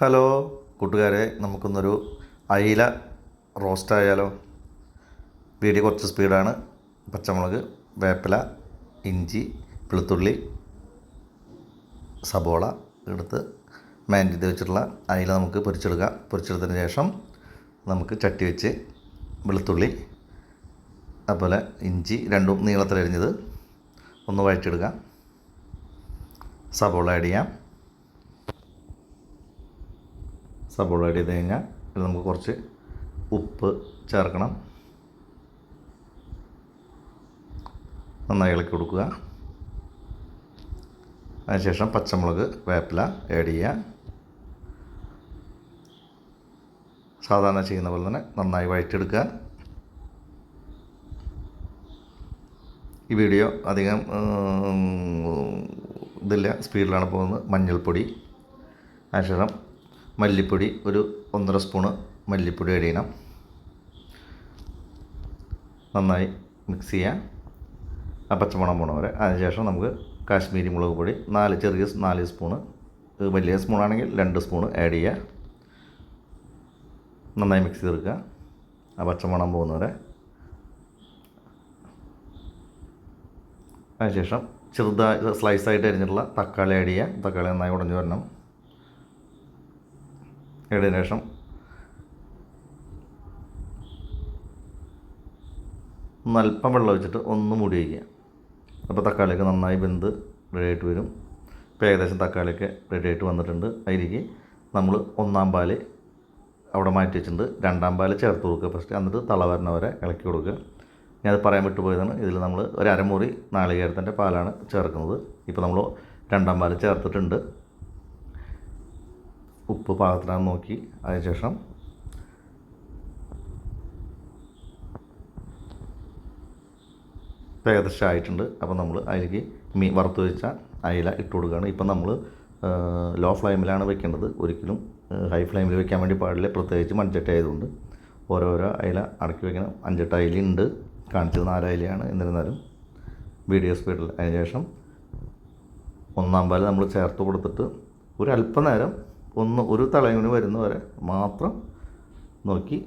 Hello കൂട്ടുകാരെ, നമുക്കൊന്നൊരു അയില roast ആയാലോ? വീഡിയോ കുറച്ച് സ്പീഡാണ്. പച്ചമുളക്, വേപ്പില, ഇഞ്ചി, വെളുത്തുള്ളി, സബോള എടുത്ത് മാരിനേറ്റ് ചെയ്ത് വെച്ചിട്ടുള്ള അയില നമുക്ക് പൊരിച്ചെടുക്കാം. പൊരിച്ചെടുത്തതിന് ശേഷം നമുക്ക് ചട്ടി വെച്ച് വെളുത്തുള്ളി അതുപോലെ ഇഞ്ചി രണ്ടും നീളത്തിലരിഞ്ഞത് ഒന്ന് വഴറ്റിയെടുക്കാം. സബോള ആഡ് ചെയ്യാം. സബോള ആഡ് ചെയ്ത് കഴിഞ്ഞാൽ നമുക്ക് കുറച്ച് ഉപ്പ് ചേർക്കണം. നന്നായി ഇളക്കി കൊടുക്കുക. അതിനുശേഷം പച്ചമുളക്, വേപ്പില ആഡ് ചെയ്യുക. സാധാരണ ചെയ്യുന്ന പോലെ തന്നെ നന്നായി വഴറ്റിയെടുക്കുക. ഈ വീഡിയോ അധികം ഇതില്ല, സ്പീഡിലാണ് പോകുന്നത്. മഞ്ഞൾപ്പൊടി, അതിനുശേഷം മല്ലിപ്പൊടി ഒരു 1.5 സ്പൂണ് മല്ലിപ്പൊടി ആഡ് ചെയ്യണം. നന്നായി മിക്സ് ചെയ്യുക, ആ പച്ചമണം പോണ വരെ. അതിനുശേഷം നമുക്ക് കാശ്മീരി മുളക് പൊടി 4 സ്പൂണ്, വലിയ സ്പൂണാണെങ്കിൽ 2 സ്പൂണ് ആഡ് ചെയ്യുക. നന്നായി മിക്സ് ചെയ്തെടുക്കുക, ആ പച്ചമണം പോകുന്ന വരെ. അതിനുശേഷം ചെറുതായി സ്ലൈസായിട്ട് അരിഞ്ഞിട്ടുള്ള തക്കാളി ആഡ് ചെയ്യുക. തക്കാളി നന്നായി ഉടഞ്ഞു വരണം. ഇടതിന് ശേഷം അല്പം വെള്ളം ഒഴിച്ചിട്ട് ഒന്ന് മൂടി വയ്ക്കുക. അപ്പോൾ തക്കാളിയൊക്കെ നന്നായി വെന്ത് റെഡിയായിട്ട് വരും. ഇപ്പോൾ ഏകദേശം തക്കാളിയൊക്കെ റെഡിയായിട്ട് വന്നിട്ടുണ്ട്. അതിലേക്ക് നമ്മൾ 1-ാം പാൽ അവിടെ മാറ്റി വെച്ചിട്ടുണ്ട്. 2-ാം പാൽ ചേർത്ത് കൊടുക്കുക ഫസ്റ്റ്. എന്നിട്ട് തള വരെ ഇളക്കി കൊടുക്കുക. ഞാനത് പറയാൻ വിട്ടുപോയതാണ്. ഇതിൽ നമ്മൾ ഒരു അരമുറി നാളികേരത്തിൻ്റെ പാലാണ് ചേർക്കുന്നത്. ഇപ്പോൾ നമ്മൾ 2-ാം പാൽ ചേർത്തിട്ടുണ്ട്. ഉപ്പ് പാകത്തിനാണെന്ന് നോക്കി. അതിനുശേഷം ഏകദേശം ആയിട്ടുണ്ട്. അപ്പോൾ നമ്മൾ അതിലേക്ക് വറുത്ത് വെച്ച അയില ഇട്ട് കൊടുക്കുകയാണ്. ഇപ്പം നമ്മൾ ലോ ഫ്ലെയിമിലാണ് വെക്കേണ്ടത്. ഒരിക്കലും ഹൈ ഫ്ലെയിമിൽ വെക്കാൻ വേണ്ടി പാടില്ല, പ്രത്യേകിച്ച് മൺചട്ടി ആയതുകൊണ്ട്. ഓരോരോ അയില അടക്കി വെക്കണം. 5-8 അയിലുണ്ട്, കാണിച്ചത് 4 അയിലയാണ്. എന്നിരുന്നാലും വീഡിയോ സ്പീഡിൽ. അതിനുശേഷം 1-ാം പാൽ നമ്മൾ ചേർത്ത് കൊടുത്തിട്ട് ഒരല്പനേരം ഒരു തിളയൂണി വരുന്ന വരെ മാത്രം നോക്കി.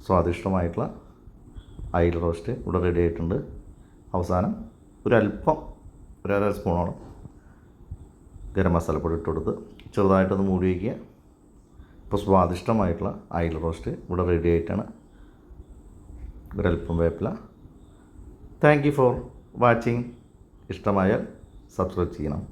സ്വാദിഷ്ടമായിട്ടുള്ള അയില റോസ്റ്റ് ഇവിടെ റെഡി ആയിട്ടുണ്ട്. അവസാനം ഒരല്പം 1.5 സ്പൂണോളം ഗരം മസാലപ്പൊടി ഇട്ട് കൊടുത്ത് ചെറുതായിട്ടൊന്ന് മൂടി വയ്ക്കുക. ഇപ്പോൾ സ്വാദിഷ്ടമായിട്ടുള്ള അയില റോസ്റ്റ് ഇവിടെ റെഡി ആയിട്ടാണ്. ഒരല്പം വേപ്പില. Thank you for watching. ഇഷ്ടമായാൽ സബ്സ്ക്രൈബ് ചെയ്യണം.